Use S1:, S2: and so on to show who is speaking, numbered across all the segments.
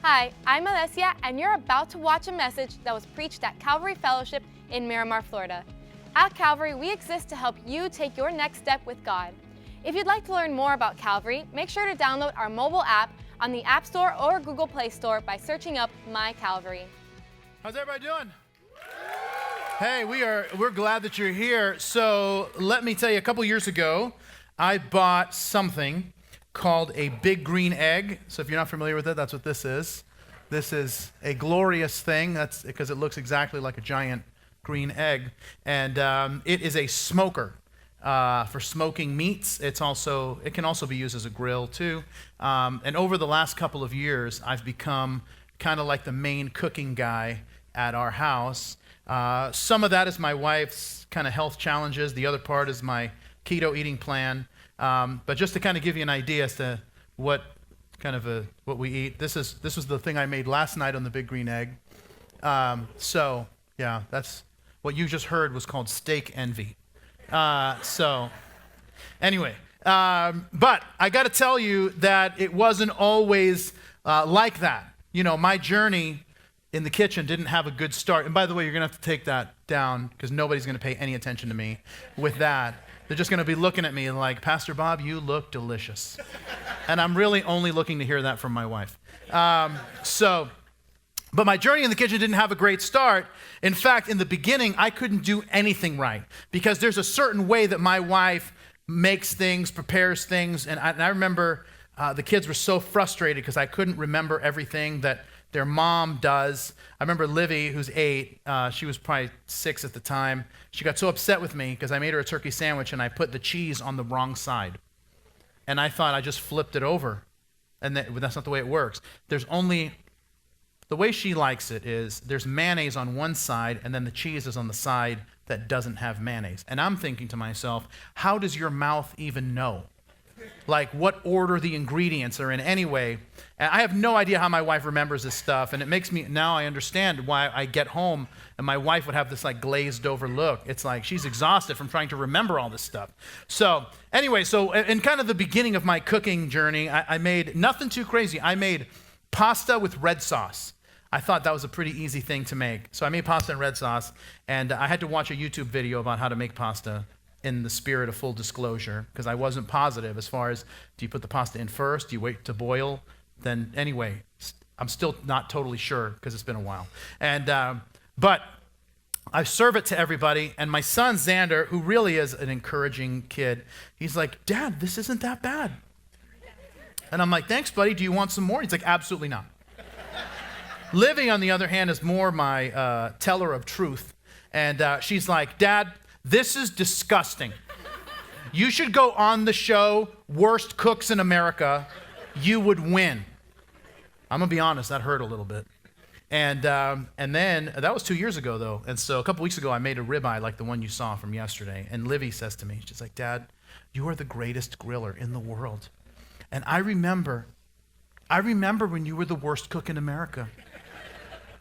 S1: Hi, I'm Alessia, and you're about to watch a message that was preached at Calvary Fellowship in Miramar, Florida. At Calvary, we exist to help you take your next step with God. If you'd like to learn more about Calvary, make sure to download our mobile app on the App Store or Google Play Store by searching up My Calvary.
S2: How's everybody doing? Hey, we're glad that you're here. So let me tell you, a couple years ago, I bought something called a big green egg. So if you're not familiar with it, that's what this is. This is a glorious thing. That's because it looks exactly like a giant green egg. And it is a smoker for smoking meats. It can also be used as a grill too. And over the last couple of years, I've become kind of like the main cooking guy at our house. Some of that is my wife's kind of health challenges. The other part is my keto eating plan. But just to kind of give you an idea as to what we eat, this was the thing I made last night on the big green egg. So yeah, that's what you just heard was called steak envy. Anyway, but I got to tell you that it wasn't always like that. You know, my journey in the kitchen didn't have a good start. And by the way, you're going to have to take that down because nobody's going to pay any attention to me with that. They're just going to be looking at me like, Pastor Bob, you look delicious. And I'm really only looking to hear that from my wife. But my journey in the kitchen didn't have a great start. In fact, in the beginning, I couldn't do anything right because there's a certain way that my wife makes things, prepares things. And I remember the kids were so frustrated because I couldn't remember everything that their mom does. I remember Livy, who's 8, she was probably 6 at the time. She got so upset with me because I made her a turkey sandwich and I put the cheese on the wrong side. And I thought I just flipped it over. And that's not the way it works. The way she likes it is there's mayonnaise on one side and then the cheese is on the side that doesn't have mayonnaise. And I'm thinking to myself, how does your mouth even know? Like what order the ingredients are in anyway. And I have no idea how my wife remembers this stuff. And it makes me, now I understand why I get home and my wife would have this like glazed over look. It's like she's exhausted from trying to remember all this stuff. So anyway, in kind of the beginning of my cooking journey, I made nothing too crazy. I made pasta with red sauce. I thought that was a pretty easy thing to make. So I made pasta and red sauce, and I had to watch a YouTube video about how to make pasta in the spirit of full disclosure, because I wasn't positive as far as, do you put the pasta in first? Do you wait to boil? Then anyway, I'm still not totally sure because it's been a while. But I serve it to everybody, and my son Xander, who really is an encouraging kid, he's like, Dad, this isn't that bad. And I'm like, thanks, buddy. Do you want some more? He's like, absolutely not. Livy, on the other hand, is more my teller of truth. And she's like, Dad, this is disgusting. You should go on the show, Worst Cooks in America. You would win. I'm going to be honest, that hurt a little bit. And then, that was 2 years ago, though. And so a couple weeks ago, I made a ribeye like the one you saw from yesterday. And Livy says to me, she's like, Dad, you are the greatest griller in the world. And I remember when you were the worst cook in America.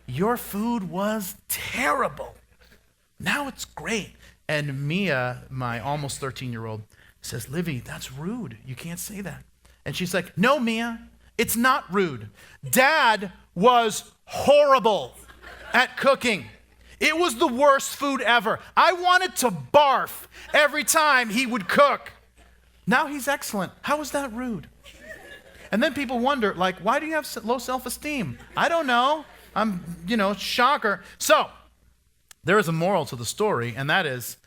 S2: Your food was terrible. Now it's great. And Mia, my almost 13-year-old, says, Livy, that's rude. You can't say that. And she's like, no, Mia, it's not rude. Dad was horrible at cooking. It was the worst food ever. I wanted to barf every time he would cook. Now he's excellent. How is that rude? And then people wonder, like, why do you have low self-esteem? I don't know. Shocker. So, there is a moral to the story, and that is,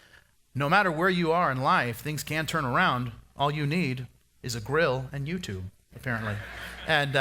S2: no matter where you are in life, things can turn around. All you need is a grill and YouTube, apparently. And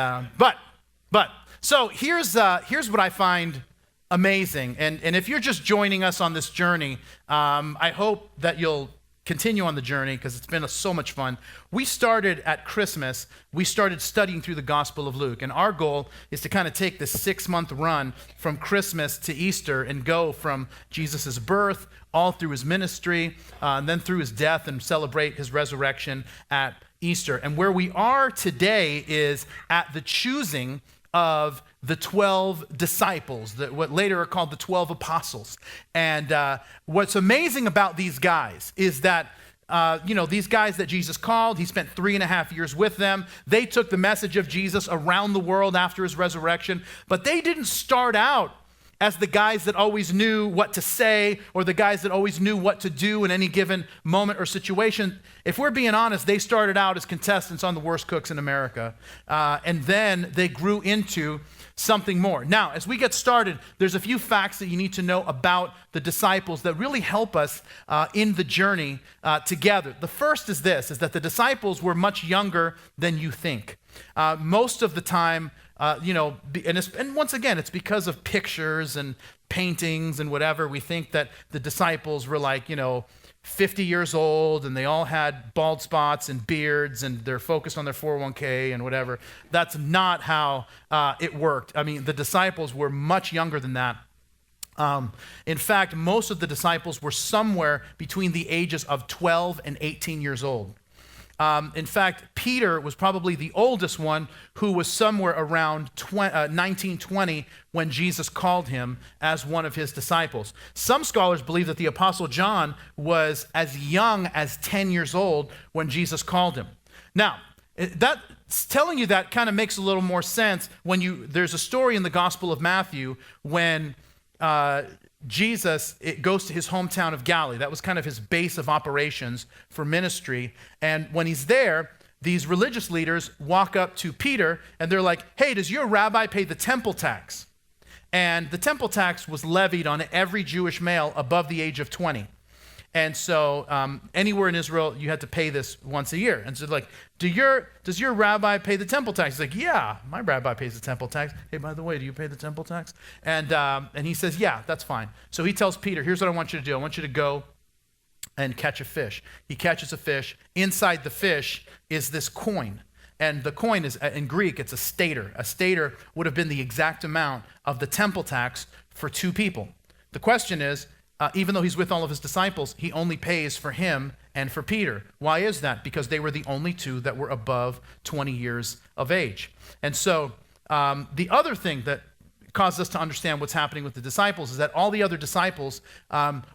S2: so here's what I find amazing. And if you're just joining us on this journey, I hope that you'll continue on the journey because it's been so much fun. We started at Christmas, we started studying through the Gospel of Luke, and our goal is to kind of take this 6-month run from Christmas to Easter and go from Jesus' birth all through his ministry, and then through his death and celebrate his resurrection at Easter. And where we are today is at the choosing of the 12 disciples, what later are called the 12 apostles. And what's amazing about these guys is that these guys that Jesus called, he spent 3.5 years with them. They took the message of Jesus around the world after his resurrection, but they didn't start out as the guys that always knew what to say or the guys that always knew what to do in any given moment or situation. If we're being honest, they started out as contestants on The Worst Cooks in America, and then they grew into something more. Now, as we get started, there's a few facts that you need to know about the disciples that really help us in the journey together. The first is this, is that the disciples were much younger than you think. Most of the time, and once again, it's because of pictures and paintings and whatever. We think that the disciples were 50 years old and they all had bald spots and beards and they're focused on their 401k and whatever. That's not how it worked. I mean, the disciples were much younger than that. In fact, most of the disciples were somewhere between the ages of 12 and 18 years old. In fact, Peter was probably the oldest one, who was somewhere around 19, 20 when Jesus called him as one of his disciples. Some scholars believe that the Apostle John was as young as 10 years old when Jesus called him. Now, telling you that kind of makes a little more sense when there's a story in the Gospel of Matthew when Jesus, it goes to his hometown of Galilee. That was kind of his base of operations for ministry. And when he's there, these religious leaders walk up to Peter and they're like, hey, does your rabbi pay the temple tax? And the temple tax was levied on every Jewish male above the age of 20. And so anywhere in Israel, you had to pay this once a year. And so like, does your rabbi pay the temple tax? He's like, yeah, my rabbi pays the temple tax. Hey, by the way, do you pay the temple tax? And he says, yeah, that's fine. So he tells Peter, here's what I want you to do. I want you to go and catch a fish. He catches a fish. Inside the fish is this coin. And the coin is, in Greek, it's a stater. A stater would have been the exact amount of the temple tax for 2 people. The question is, even though he's with all of his disciples, he only pays for him and for Peter. Why is that? Because they were the only 2 that were above 20 years of age. And so the other thing that caused us to understand what's happening with the disciples is that all the other disciples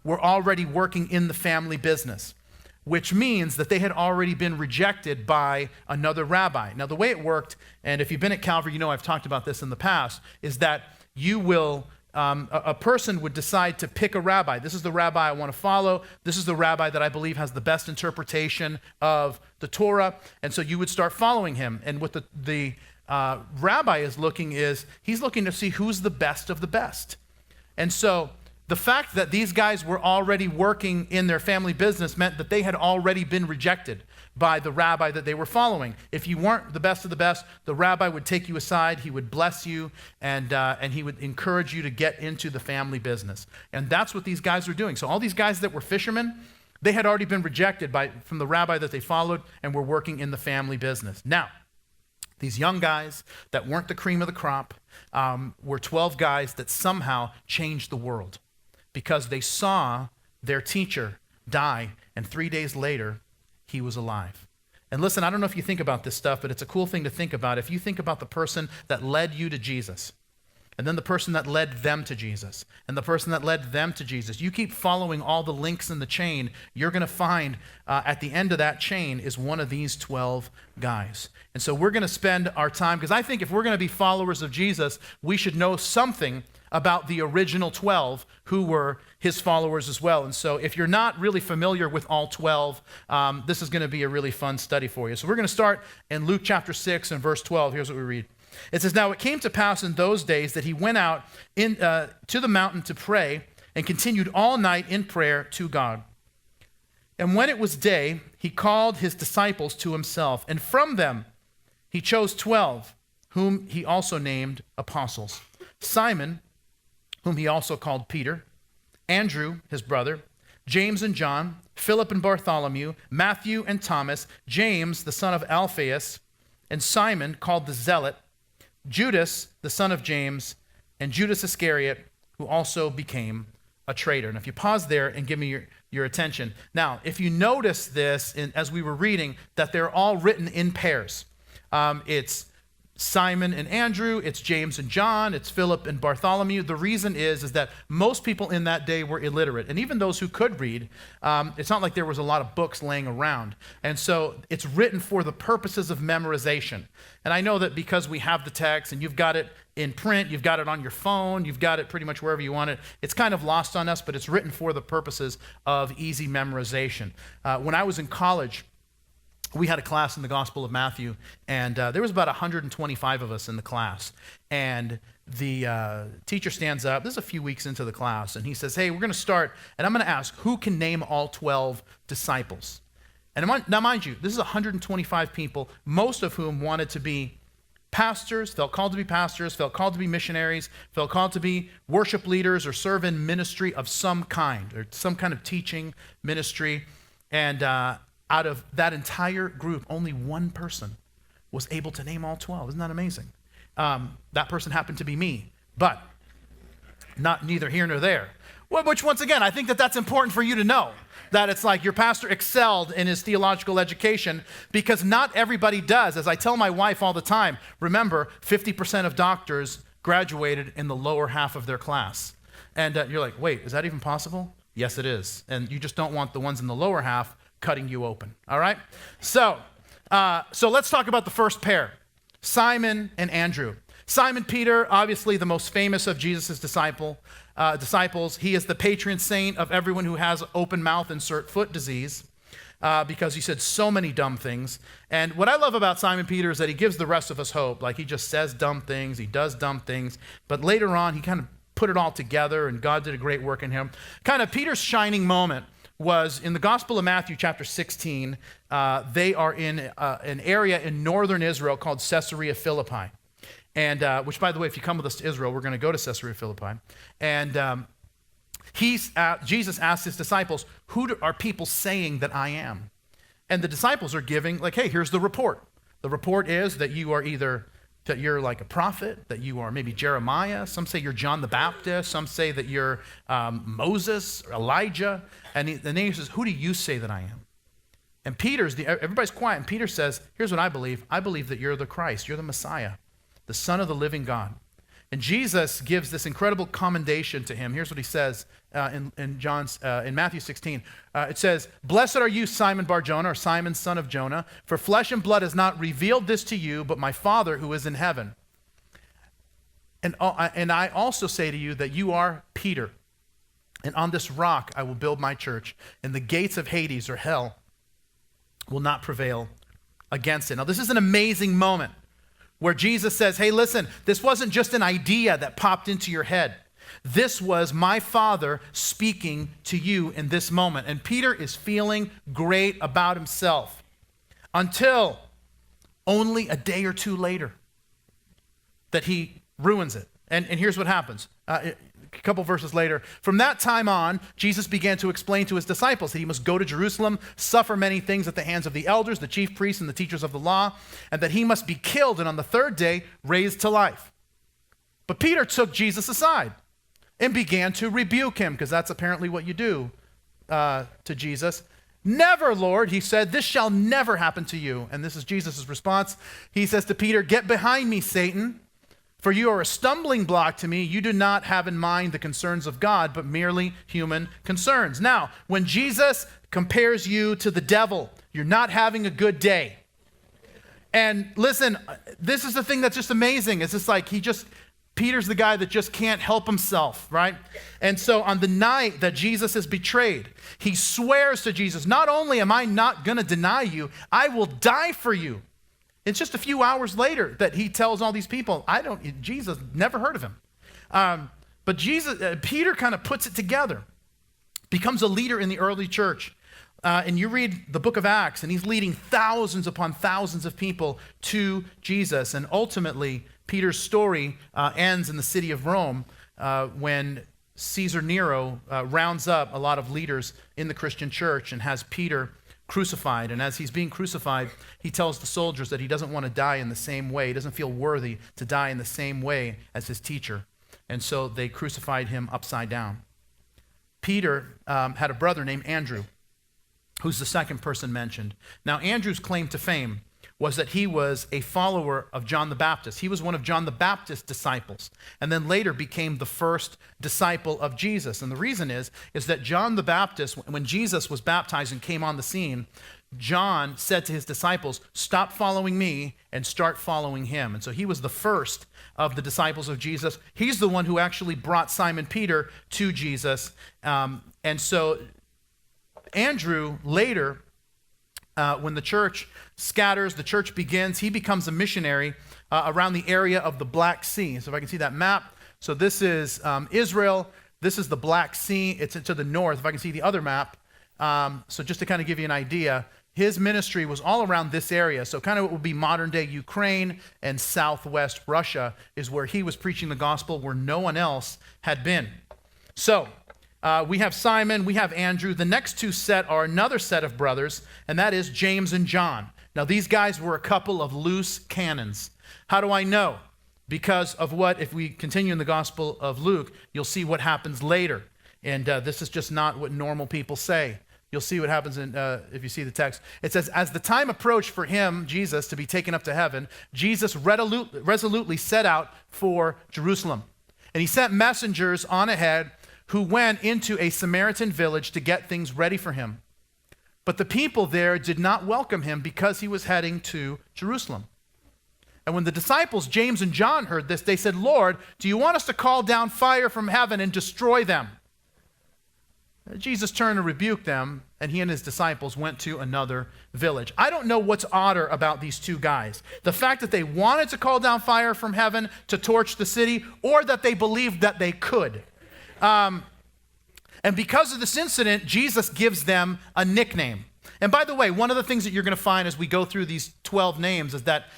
S2: were already working in the family business, which means that they had already been rejected by another rabbi. Now, the way it worked, and if you've been at Calvary, you know I've talked about this in the past, is that you will a person would decide to pick a rabbi. This is the rabbi I want to follow. This is the rabbi that I believe has the best interpretation of the Torah. And so you would start following him. And what the rabbi is he's looking to see who's the best of the best. And so the fact that these guys were already working in their family business meant that they had already been rejected by the rabbi that they were following. If you weren't the best of the best, the rabbi would take you aside, he would bless you, and he would encourage you to get into the family business. And that's what these guys were doing. So all these guys that were fishermen, they had already been rejected from the rabbi that they followed and were working in the family business. Now, these young guys that weren't the cream of the crop were 12 guys that somehow changed the world because they saw their teacher die, and 3 days later, he was alive. And listen, I don't know if you think about this stuff, but it's a cool thing to think about. If you think about the person that led you to Jesus, and then the person that led them to Jesus, and the person that led them to Jesus, you keep following all the links in the chain, you're going to find at the end of that chain is one of these 12 guys. And so we're going to spend our time, because I think if we're going to be followers of Jesus, we should know something about the original 12 who were his followers as well. And so if you're not really familiar with all 12, this is going to be a really fun study for you. So we're going to start in Luke chapter 6 and verse 12. Here's what we read. It says, "Now it came to pass in those days that he went out to the mountain to pray and continued all night in prayer to God. And when it was day, he called his disciples to himself, and from them he chose 12, whom he also named apostles. Simon, whom he also called Peter, Andrew, his brother, James and John, Philip and Bartholomew, Matthew and Thomas, James, the son of Alphaeus, and Simon, called the Zealot, Judas, the son of James, and Judas Iscariot, who also became a traitor." And if you pause there and give me your attention. Now, if you notice this as we were reading, that they're all written in pairs. It's Simon and Andrew, it's James and John, it's Philip and Bartholomew. The reason is that most people in that day were illiterate. And even those who could read, it's not like there was a lot of books laying around. And so it's written for the purposes of memorization. And I know that because we have the text and you've got it in print, you've got it on your phone, you've got it pretty much wherever you want it, it's kind of lost on us, but it's written for the purposes of easy memorization. When I was in college, we had a class in the Gospel of Matthew, and there was about 125 of us in the class. And the teacher stands up, this is a few weeks into the class, and he says, hey, we're going to start, and I'm going to ask, who can name all 12 disciples? And now mind you, this is 125 people, most of whom wanted to be pastors, felt called to be pastors, felt called to be missionaries, felt called to be worship leaders or serve in ministry of some kind, or some kind of teaching ministry. And out of that entire group, only one person was able to name all 12. Isn't that amazing? That person happened to be me, but neither here nor there. Which, once again, I think that that's important for you to know, that it's like your pastor excelled in his theological education, because not everybody does. As I tell my wife all the time, remember, 50% of doctors graduated in the lower half of their class. And you're like, wait, is that even possible? Yes, it is. And you just don't want the ones in the lower half cutting you open, all right? So let's talk about the first pair, Simon and Andrew. Simon Peter, obviously the most famous of Jesus' disciples. He is the patron saint of everyone who has open mouth, insert foot disease, because he said so many dumb things. And what I love about Simon Peter is that he gives the rest of us hope. Like, he just says dumb things, he does dumb things, but later on he kind of put it all together, and God did a great work in him. Kind of Peter's shining moment was in the Gospel of Matthew chapter 16. They are in an area in northern Israel called Caesarea Philippi. And which, by the way, if you come with us to Israel, we're going to go to Caesarea Philippi. And Jesus asked his disciples, who are people saying that I am? And the disciples are giving, like, hey, here's the report. The report is that you are that you're like a prophet, that you are maybe Jeremiah. Some say you're John the Baptist. Some say that you're Moses or Elijah. And then he says, who do you say that I am? And everybody's quiet. And Peter says, here's what I believe. I believe that you're the Christ. You're the Messiah, the Son of the living God. And Jesus gives this incredible commendation to him. Here's what he says in Matthew 16. It says, blessed are you, Simon Bar-Jonah, or Simon, son of Jonah, for flesh and blood has not revealed this to you, but my Father who is in heaven. And I also say to you that you are Peter, and on this rock I will build my church, and the gates of Hades, or hell, will not prevail against it. Now, this is an amazing moment where Jesus says, hey, listen, this wasn't just an idea that popped into your head. This was my Father speaking to you in this moment. And Peter is feeling great about himself until only a day or two later that he ruins it. And here's what happens. A couple verses later, from that time on, Jesus began to explain to his disciples that he must go to Jerusalem, suffer many things at the hands of the elders, the chief priests, and the teachers of the law, and that he must be killed and on the third day raised to life. But Peter took Jesus aside and began to rebuke him, because that's apparently what you do to Jesus. Never, Lord, he said, this shall never happen to you. And this is Jesus' response. He says to Peter, get behind me, Satan. For you are a stumbling block to me. You do not have in mind the concerns of God, but merely human concerns. Now, when Jesus compares you to the devil, you're not having a good day. And listen, this is the thing that's just amazing. It's just like Peter's the guy that just can't help himself, right? And so on the night that Jesus is betrayed, he swears to Jesus, not only am I not going to deny you, I will die for you. It's just a few hours later that he tells all these people, Jesus, never heard of him. But Peter kind of puts it together, becomes a leader in the early church. And you read the book of Acts, and he's leading thousands upon thousands of people to Jesus. And ultimately, Peter's story ends in the city of Rome when Caesar Nero rounds up a lot of leaders in the Christian church and has Peter crucified. And as he's being crucified, he tells the soldiers that he doesn't want to die in the same way. He doesn't feel worthy to die in the same way as his teacher. And so they crucified him upside down. Peter had a brother named Andrew, who's the second person mentioned. Now, Andrew's claim to fame was that he was a follower of John the Baptist. He was one of John the Baptist's disciples, and then later became the first disciple of Jesus. And the reason is that John the Baptist, when Jesus was baptized and came on the scene, John said to his disciples, "Stop following me and start following him." And so he was the first of the disciples of Jesus. He's the one who actually brought Simon Peter to Jesus. And so Andrew later, when the church scatters, the church begins, he becomes a missionary around the area of the Black Sea. So if I can see that map. So this is Israel. This is the Black Sea. It's to the north. If I can see the other map. So just to kind of give you an idea, his ministry was all around this area. So kind of what would be modern day Ukraine and southwest Russia is where he was preaching the gospel, where no one else had been. So we have Simon, we have Andrew. The next two set are another set of brothers, and that is James and John. Now these guys were a couple of loose cannons. How do I know? Because of what, if we continue in the Gospel of Luke, you'll see what happens later. And this is just not what normal people say. You'll see what happens if you see the text. It says, as the time approached for him, Jesus, to be taken up to heaven, Jesus resolutely set out for Jerusalem. And he sent messengers on ahead who went into a Samaritan village to get things ready for him. But the people there did not welcome him because he was heading to Jerusalem. And when the disciples, James and John, heard this, they said, "Lord, do you want us to call down fire from heaven and destroy them?" Jesus turned to rebuke them, and he and his disciples went to another village. I don't know what's odder about these two guys. The fact that they wanted to call down fire from heaven to torch the city, or that they believed that they could. And because of this incident, Jesus gives them a nickname. And by the way, one of the things that you're going to find as we go through these 12 names is that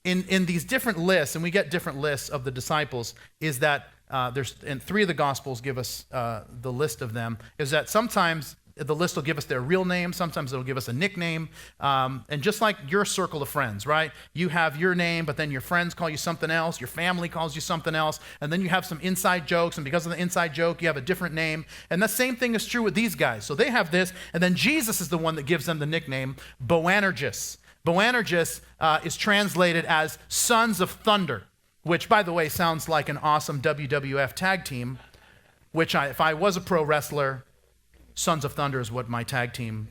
S2: in these different lists, and we get different lists of the disciples, is that and three of the Gospels give us the list of them, is that sometimes the list will give us their real name, sometimes it'll give us a nickname, and just like your circle of friends, right? You have your name, but then your friends call you something else, your family calls you something else, and then you have some inside jokes, and because of the inside joke, you have a different name, and the same thing is true with these guys. So they have this, and then Jesus is the one that gives them the nickname Boanerges. Boanerges is translated as Sons of Thunder, which, by the way, sounds like an awesome WWF tag team, which if I was a pro wrestler, Sons of Thunder is what my tag team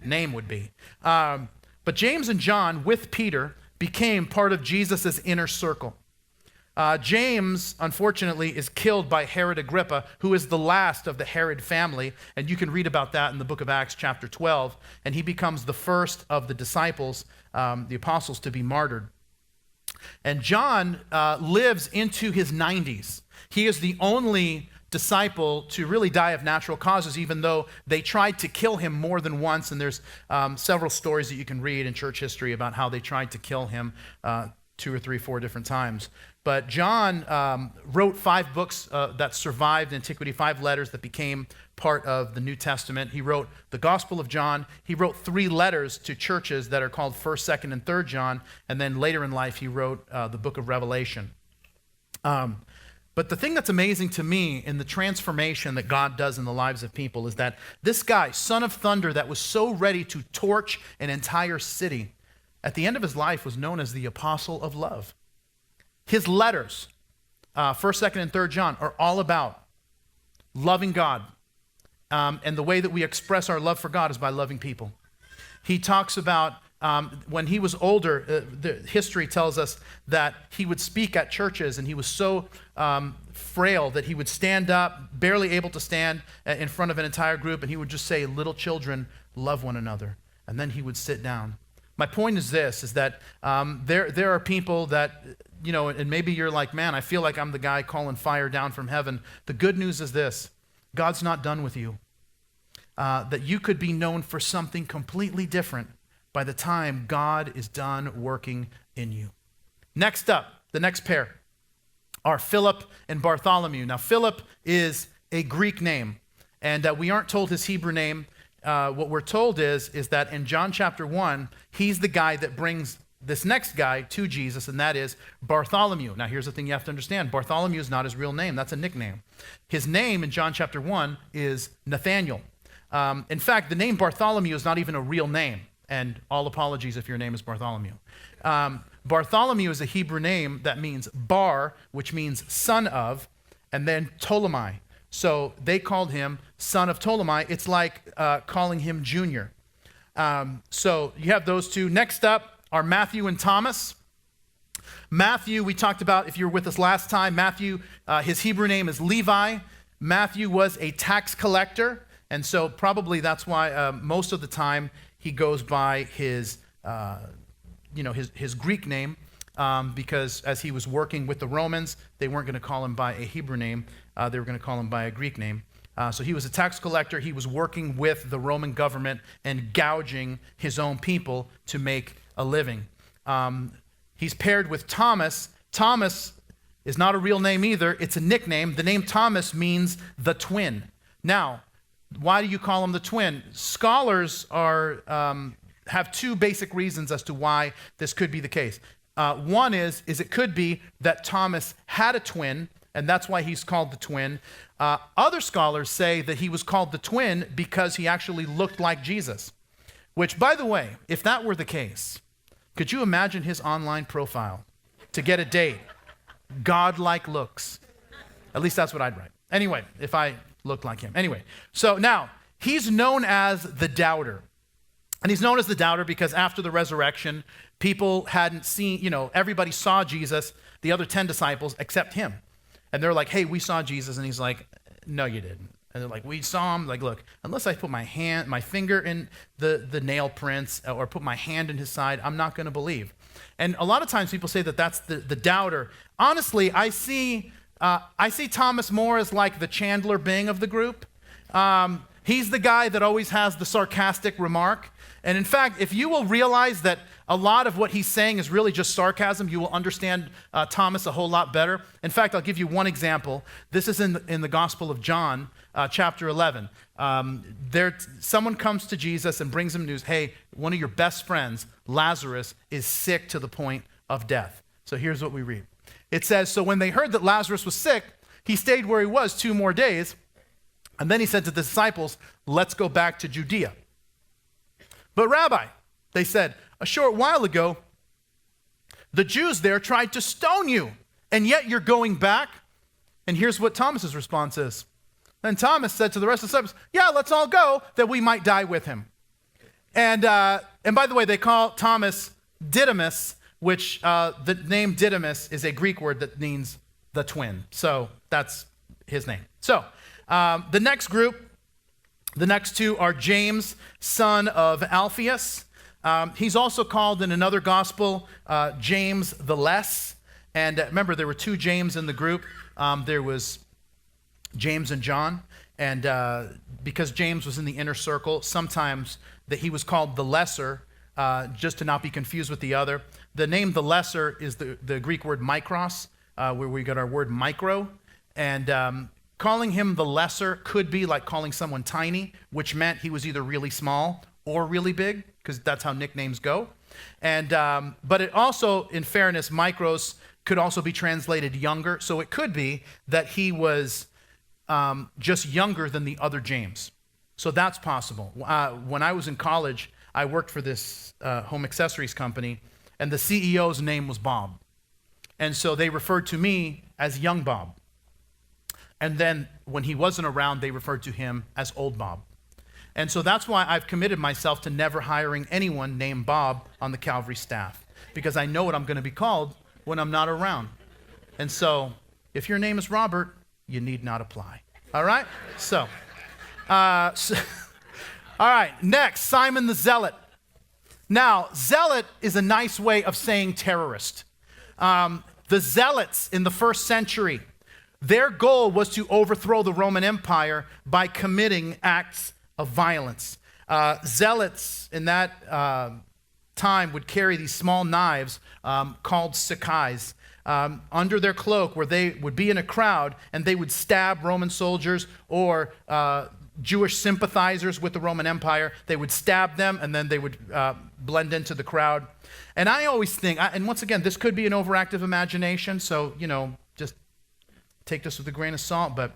S2: name would be. But James and John, with Peter, became part of Jesus' inner circle. James, unfortunately, is killed by Herod Agrippa, who is the last of the Herod family, and you can read about that in the book of Acts chapter 12, and he becomes the first of the disciples, the apostles, to be martyred. And John lives into his 90s. He is the only disciple to really die of natural causes, even though they tried to kill him more than once. And there's several stories that you can read in church history about how they tried to kill him 2 or 3, 4 different times. But John wrote 5 books that survived antiquity, 5 letters that became part of the New Testament. He wrote the Gospel of John. He wrote 3 letters to churches that are called 1st, 2nd, and 3rd John. And then later in life, he wrote the book of Revelation. But the thing that's amazing to me in the transformation that God does in the lives of people is that this guy, Son of Thunder, that was so ready to torch an entire city, at the end of his life was known as the Apostle of Love. His letters, 1st, 2nd, and 3rd John, are all about loving God. And the way that we express our love for God is by loving people. He talks about when he was older, the history tells us that he would speak at churches, and he was so frail that he would stand up, barely able to stand in front of an entire group, and he would just say, "Little children, love one another." And then he would sit down. My point is this, is that there are people that, you know, and maybe you're like, "Man, I feel like I'm the guy calling fire down from heaven." The good news is this: God's not done with you. That you could be known for something completely different by the time God is done working in you. Next up, the next pair are Philip and Bartholomew. Now, Philip is a Greek name, and we aren't told his Hebrew name. What we're told is that in John chapter 1, he's the guy that brings this next guy to Jesus, and that is Bartholomew. Now, here's the thing you have to understand. Bartholomew is not his real name. That's a nickname. His name in John chapter 1 is Nathaniel. In fact, the name Bartholomew is not even a real name. And all apologies if your name is Bartholomew. Bartholomew is a Hebrew name that means bar, which means son of, and then Ptolemy. So they called him son of Ptolemy. It's like calling him junior. So you have those two. Next up are Matthew and Thomas. Matthew, we talked about, if you were with us last time, Matthew, his Hebrew name is Levi. Matthew was a tax collector, and so probably that's why most of the time he goes by his Greek name, because as he was working with the Romans, they weren't going to call him by a Hebrew name. They were going to call him by a Greek name. So he was a tax collector. He was working with the Roman government and gouging his own people to make a living. He's paired with Thomas. Thomas is not a real name either. It's a nickname. The name Thomas means the twin. Now, why do you call him the twin? Scholars have two basic reasons as to why this could be the case. One is it could be that Thomas had a twin, and that's why he's called the twin. Other scholars say that he was called the twin because he actually looked like Jesus, which, by the way, if that were the case, could you imagine his online profile to get a date? Godlike looks. At least that's what I'd write. Anyway, if I looked like him. Anyway, so now he's known as the doubter. And he's known as the doubter because after the resurrection, people hadn't seen, everybody saw Jesus, the other 10 disciples, except him. And they're like, hey, we saw Jesus. And he's like, no, you didn't. And they're like, we saw him. Like, look, unless I put my finger in the nail prints or put my hand in his side, I'm not going to believe. And a lot of times people say that that's the doubter. Honestly, I see Thomas more as like the Chandler Bing of the group. He's the guy that always has the sarcastic remark. And in fact, if you will realize that a lot of what he's saying is really just sarcasm, you will understand Thomas a whole lot better. In fact, I'll give you one example. This is in the Gospel of John, chapter 11. Someone comes to Jesus and brings him news. Hey, one of your best friends, Lazarus, is sick to the point of death. So here's what we read. It says, so when they heard that Lazarus was sick, he stayed where he was 2 more days. And then he said to the disciples, let's go back to Judea. But Rabbi, they said, a short while ago, the Jews there tried to stone you, and yet you're going back? And here's what Thomas's response is. Then Thomas said to the rest of the disciples, yeah, let's all go that we might die with him. And by the way, they call Thomas Didymus, which the name Didymus is a Greek word that means the twin. So that's his name. So the next group, the next two are James, son of Alphaeus. He's also called in another gospel James the Less. And remember, there were 2 James in the group. There was James and John. And because James was in the inner circle, sometimes that he was called the Lesser, just to not be confused with the other. The name the Lesser is the Greek word mikros, where we got our word micro. And calling him the Lesser could be like calling someone tiny, which meant he was either really small or really big, because that's how nicknames go. And but it also, in fairness, micros could also be translated younger. So it could be that he was just younger than the other James. So that's possible. When I was in college, I worked for this home accessories company, and the CEO's name was Bob. And so they referred to me as Young Bob. And then when he wasn't around, they referred to him as Old Bob. And so that's why I've committed myself to never hiring anyone named Bob on the Calvary staff, because I know what I'm going to be called when I'm not around. And so if your name is Robert, you need not apply. All right? All right, next, Simon the Zealot. Now, zealot is a nice way of saying terrorist. The zealots in the first century, their goal was to overthrow the Roman Empire by committing acts of violence. Zealots in that time would carry these small knives called sakais under their cloak, where they would be in a crowd and they would stab Roman soldiers or Jewish sympathizers with the Roman Empire. They would stab them and then they would blend into the crowd. And I always think, and once again, this could be an overactive imagination, so, just take this with a grain of salt, but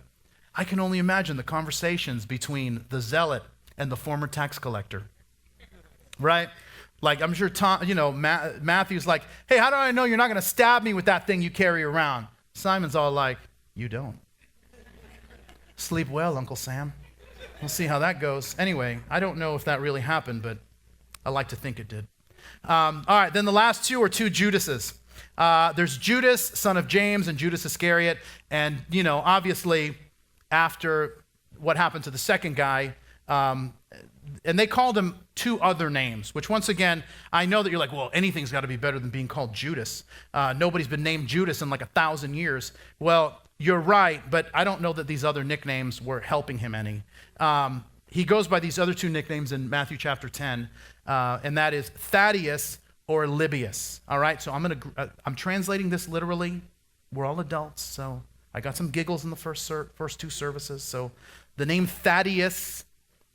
S2: I can only imagine the conversations between the zealot and the former tax collector. right? Like, I'm sure Matthew's like, hey, how do I know you're not going to stab me with that thing you carry around? Simon's all like, you don't. Sleep well, Uncle Sam. We'll see how that goes. Anyway, I don't know if that really happened, but I like to think it did. All right, then the last two are two Judases. There's Judas, son of James, and Judas Iscariot. And, obviously, after what happened to the second guy, and they called him two other names, which once again, I know that you're like, well, anything's got to be better than being called Judas. Nobody's been named Judas in like 1,000 years. Well, you're right, but I don't know that these other nicknames were helping him any. He goes by these other two nicknames in Matthew chapter 10, and that is Thaddeus or Libius. All right, so I'm translating this literally. We're all adults, so I got some giggles in the first two services. So the name Thaddeus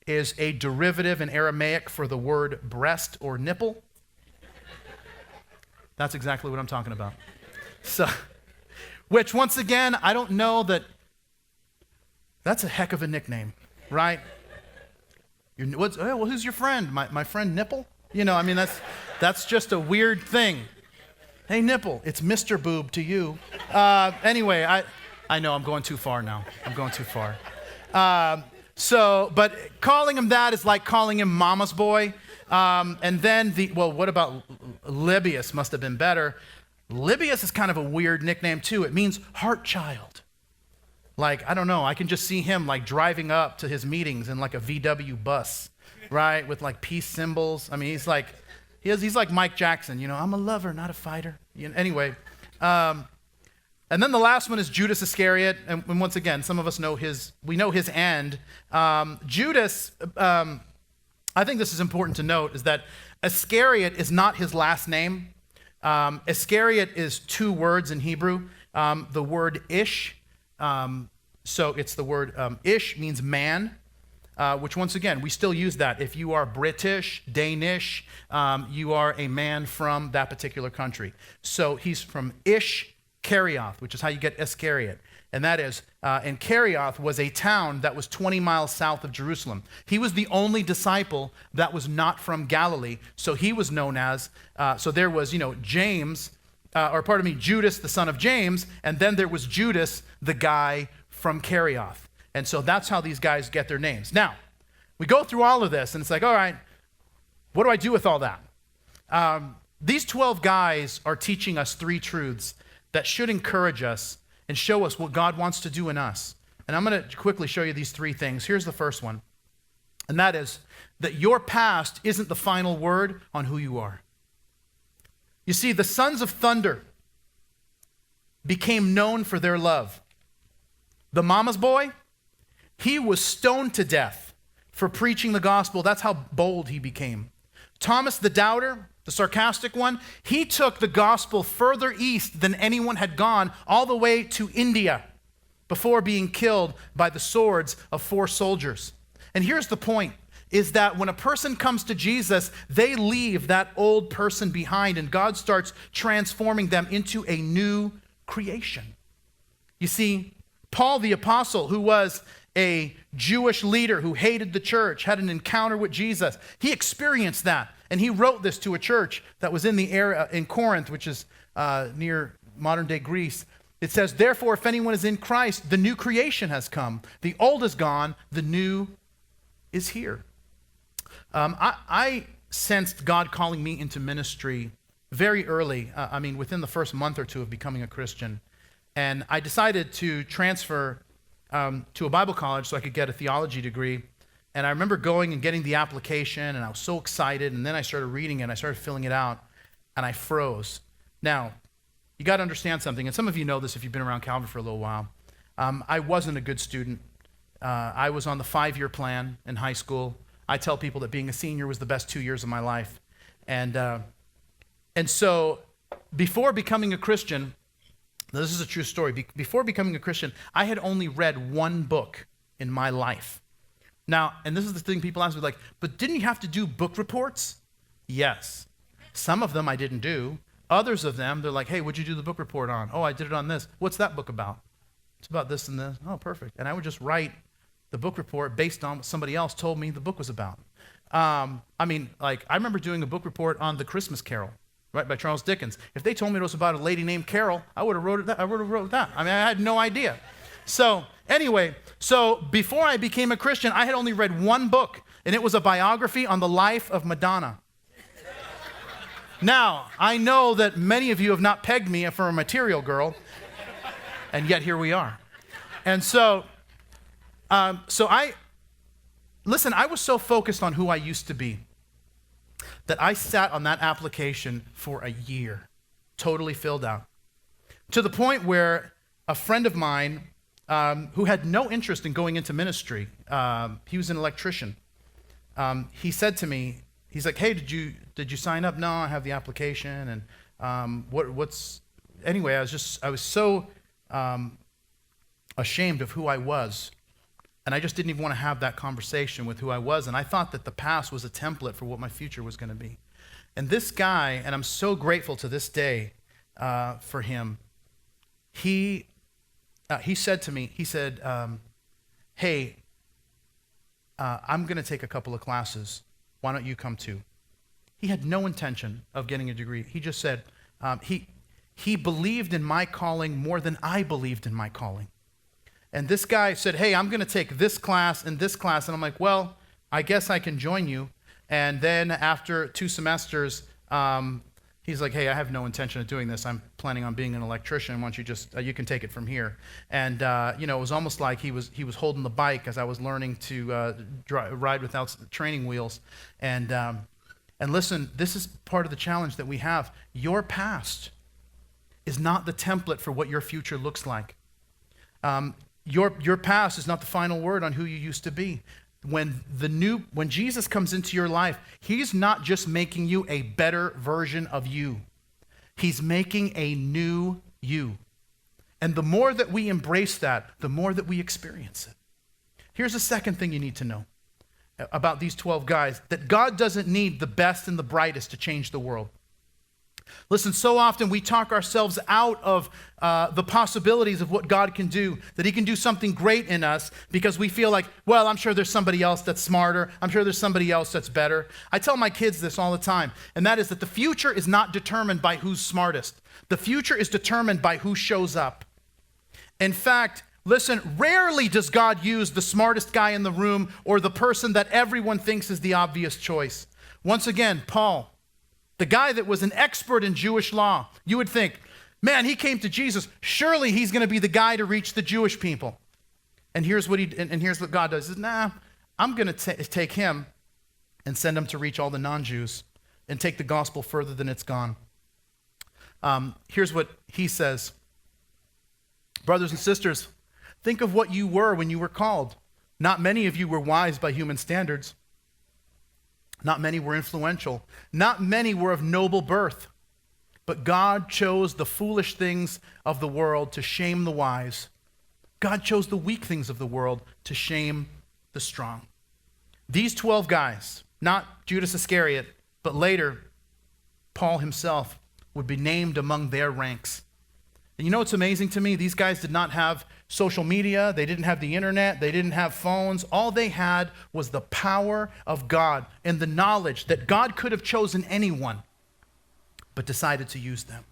S2: is a derivative in Aramaic for the word breast or nipple. That's exactly what I'm talking about. So, which once again, I don't know that that's a heck of a nickname, right? Who's your friend? My friend Nipple? That's just a weird thing. Hey, Nipple, it's Mr. Boob to you. Anyway, I know I'm going too far now. I'm going too far. But calling him that is like calling him Mama's boy. And then what about Libius? Must have been better. Libius is kind of a weird nickname too. It means heart child. Like, I don't know, I can just see him like driving up to his meetings in like a VW bus, right? With like peace symbols. I mean, he's like Mike Jackson, I'm a lover, not a fighter. Anyway, and then the last one is Judas Iscariot. And once again, some of us know we know his end. Judas, I think this is important to note, is that Iscariot is not his last name. Iscariot is two words in Hebrew. The word ish, so it's the word ish means man, which once again, we still use that. If you are British, Danish, you are a man from that particular country. So he's from Ish-Karioth, which is how you get Iscariot. And that is, and Karioth was a town that was 20 miles south of Jerusalem. He was the only disciple that was not from Galilee, so he was known as, so there was, Judas, the son of James, and then there was Judas, the guy from Karioth. And so that's how these guys get their names. Now, we go through all of this, and it's like, all right, what do I do with all that? These 12 guys are teaching us three truths that should encourage us and show us what God wants to do in us. And I'm going to quickly show you these three things. Here's the first one, and that is that your past isn't the final word on who you are. You see, the sons of thunder became known for their love. The mama's boy, he was stoned to death for preaching the gospel. That's how bold he became. Thomas the doubter, the sarcastic one, he took the gospel further east than anyone had gone, all the way to India, before being killed by the swords of 4 soldiers. And here's the point, is that when a person comes to Jesus, they leave that old person behind, and God starts transforming them into a new creation. You see, Paul the apostle, who was a Jewish leader who hated the church, had an encounter with Jesus. He experienced that, and he wrote this to a church that was in the area in Corinth, which is near modern-day Greece. It says, therefore, if anyone is in Christ, the new creation has come. The old is gone, the new is here. I sensed God calling me into ministry very early, within the first month or two of becoming a Christian. And I decided to transfer to a Bible college so I could get a theology degree. And I remember going and getting the application, and I was so excited. And then I started reading it, and I started filling it out, and I froze. Now, you got to understand something, and some of you know this if you've been around Calvary for a little while. I wasn't a good student. I was on the 5-year plan in high school. I tell people that being a senior was the best 2 years of my life. And so before becoming a Christian, this is a true story. Before becoming a Christian, I had only read one book in my life. Now, and this is the thing people ask me, like, but didn't you have to do book reports? Yes. Some of them I didn't do. Others of them, they're like, hey, what'd you do the book report on? Oh, I did it on this. What's that book about? It's about this and this. Oh, perfect. And I would just write the book report based on what somebody else told me the book was about. I remember doing a book report on The Christmas Carol, right, by Charles Dickens. If they told me it was about a lady named Carol, I would have wrote that. I had no idea. So anyway, before I became a Christian, I had only read one book, and it was a biography on the life of Madonna. Now, I know that many of you have not pegged me for a material girl, and yet here we are. And I was so focused on who I used to be that I sat on that application for a year, totally filled out, to the point where a friend of mine who had no interest in going into ministry, he was an electrician, he said to me, he's like, hey, did you sign up? No, I have the application. And anyway, I was so ashamed of who I was. And I just didn't even want to have that conversation with who I was. And I thought that the past was a template for what my future was going to be. And this guy, and I'm so grateful to this day for him, he said to me, he said, hey, I'm going to take a couple of classes. Why don't you come too? He had no intention of getting a degree. He just said, he believed in my calling more than I believed in my calling. And this guy said, hey, I'm going to take this class and this class. And I'm like, well, I guess I can join you. And then after 2 semesters, he's like, hey, I have no intention of doing this. I'm planning on being an electrician. Why don't you you can take it from here. And, it was almost like he was holding the bike as I was learning to ride without training wheels. And listen, this is part of the challenge that we have. Your past is not the template for what your future looks like. Your past is not the final word on who you used to be. When Jesus comes into your life, he's not just making you a better version of you. He's making a new you. And the more that we embrace that, the more that we experience it. Here's the second thing you need to know about these 12 guys, that God doesn't need the best and the brightest to change the world. Listen, so often we talk ourselves out of the possibilities of what God can do, that he can do something great in us because we feel like, well, I'm sure there's somebody else that's smarter. I'm sure there's somebody else that's better. I tell my kids this all the time, and that is that the future is not determined by who's smartest. The future is determined by who shows up. In fact, listen, rarely does God use the smartest guy in the room or the person that everyone thinks is the obvious choice. Once again, Paul, the guy that was an expert in Jewish law, you would think, man, he came to Jesus. Surely he's going to be the guy to reach the Jewish people. And here's what God does. He says, nah, I'm going to take him and send him to reach all the non-Jews and take the gospel further than it's gone. Here's what he says. Brothers and sisters, think of what you were when you were called. Not many of you were wise by human standards. Not many were influential. Not many were of noble birth. But God chose the foolish things of the world to shame the wise. God chose the weak things of the world to shame the strong. These 12 guys, not Judas Iscariot, but later Paul himself, would be named among their ranks. And you know what's amazing to me? These guys did not have social media. They didn't have the internet. They didn't have phones. All they had was the power of God and the knowledge that God could have chosen anyone, but decided to use them.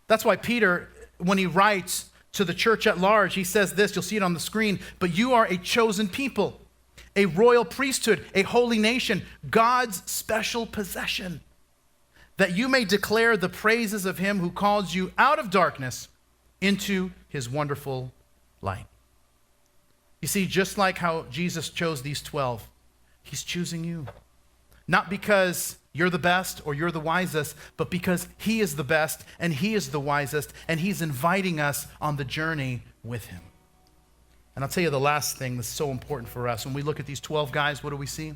S2: That's why Peter, when he writes to the church at large, he says this, you'll see it on the screen, but you are a chosen people, a royal priesthood, a holy nation, God's special possession, that you may declare the praises of him who calls you out of darkness into his wonderful light. You see, just like how Jesus chose these 12, he's choosing you. Not because you're the best or you're the wisest, but because he is the best and he is the wisest, and he's inviting us on the journey with him. And I'll tell you the last thing that's so important for us. When we look at these 12 guys, what do we see?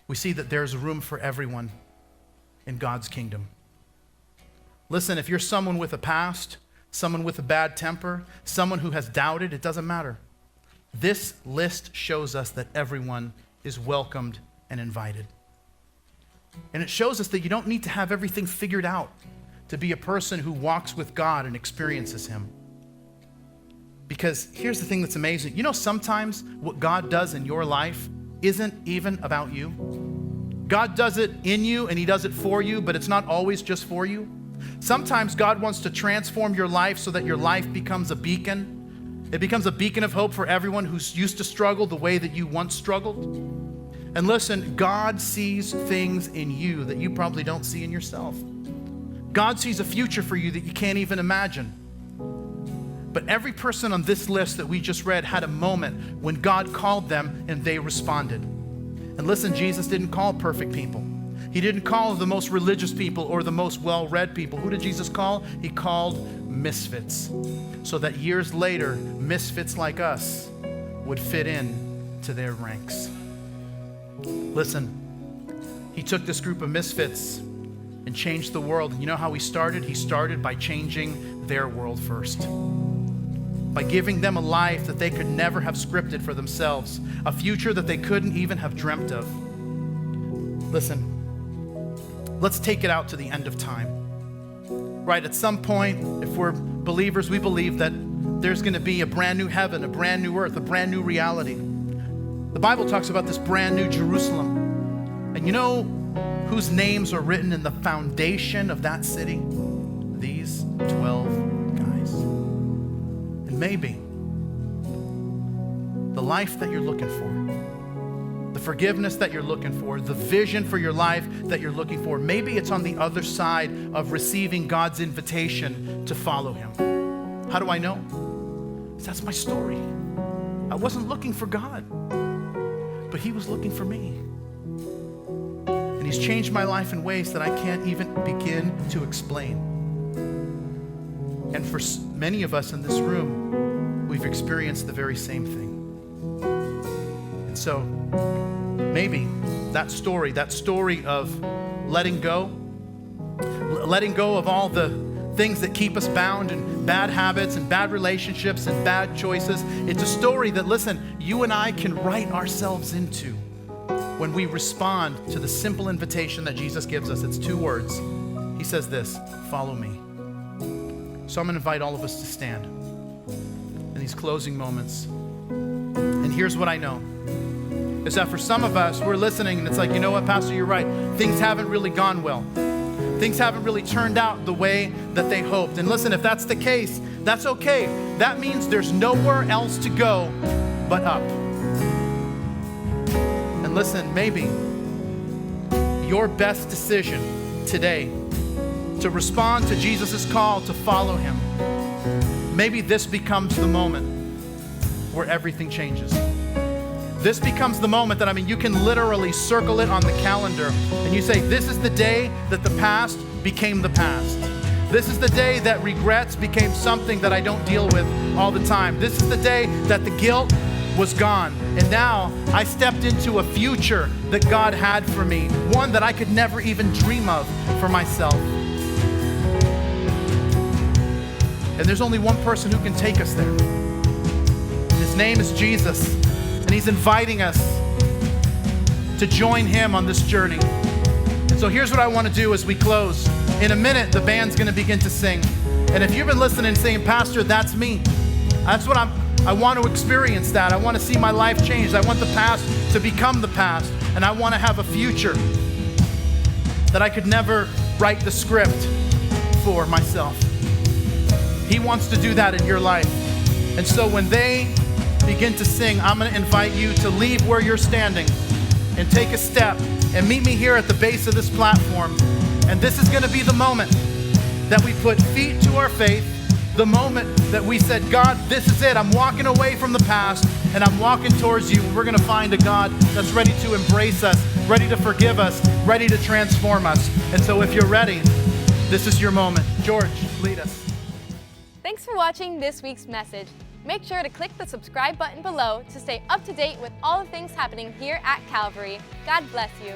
S2: We see that there's room for everyone in God's kingdom. Listen, if you're someone with a past, someone with a bad temper, someone who has doubted, it doesn't matter. This list shows us that everyone is welcomed and invited. And it shows us that you don't need to have everything figured out to be a person who walks with God and experiences him. Because here's the thing that's amazing. You know, sometimes what God does in your life isn't even about you. God does it in you and he does it for you, but it's not always just for you. Sometimes God wants to transform your life so that your life becomes a beacon. It becomes a beacon of hope for everyone who's used to struggle the way that you once struggled. And listen, God sees things in you that you probably don't see in yourself. God sees a future for you that you can't even imagine. But every person on this list that we just read had a moment when God called them and they responded. And listen, Jesus didn't call perfect people. He didn't call the most religious people or the most well-read people. Who did Jesus call? He called misfits. So that years later, misfits like us would fit in to their ranks. Listen, he took this group of misfits and changed the world. And you know how he started? He started by changing their world first. By giving them a life that they could never have scripted for themselves, a future that they couldn't even have dreamt of. Listen, let's take it out to the end of time. Right, at some point, if we're believers, we believe that there's going to be a brand new heaven, a brand new earth, a brand new reality. The Bible talks about this brand new Jerusalem. And you know whose names are written in the foundation of that city? These 12 guys. And maybe the life that you're looking for, the forgiveness that you're looking for, the vision for your life that you're looking for, maybe it's on the other side of receiving God's invitation to follow him. How do I know? Because that's my story. I wasn't looking for God, but he was looking for me. And he's changed my life in ways that I can't even begin to explain. And for many of us in this room, we've experienced the very same thing. And so maybe that story of letting go of all the things that keep us bound and bad habits and bad relationships and bad choices. It's a story that, listen, you and I can write ourselves into when we respond to the simple invitation that Jesus gives us. It's 2 words. He says this, follow me. So I'm going to invite all of us to stand in these closing moments. And here's what I know, is that for some of us, we're listening and it's like, you know what, Pastor, you're right. Things haven't really gone well. Things haven't really turned out the way that they hoped. And listen, if that's the case, that's okay. That means there's nowhere else to go but up. And listen, maybe your best decision today to respond to Jesus' call to follow him, maybe this becomes the moment where everything changes. This becomes the moment that, you can literally circle it on the calendar and you say, this is the day that the past became the past. This is the day that regrets became something that I don't deal with all the time. This is the day that the guilt was gone. And now I stepped into a future that God had for me, one that I could never even dream of for myself. And there's only one person who can take us there. His name is Jesus. And he's inviting us to join him on this journey. And so here's what I want to do as we close. In a minute, the band's going to begin to sing. And if you've been listening and saying, Pastor, that's me. That's what I want to experience that. I want to see my life changed. I want the past to become the past. And I want to have a future that I could never write the script for myself. He wants to do that in your life. And so when they begin to sing, I'm going to invite you to leave where you're standing and take a step and meet me here at the base of this platform. And this is going to be the moment that we put feet to our faith, the moment that we said, God, this is it. I'm walking away from the past and I'm walking towards you. And we're going to find a God that's ready to embrace us, ready to forgive us, ready to transform us. And so if you're ready, this is your moment. George, lead us.
S1: Thanks for watching this week's message. Make sure to click the subscribe button below to stay up to date with all the things happening here at Calvary. God bless you.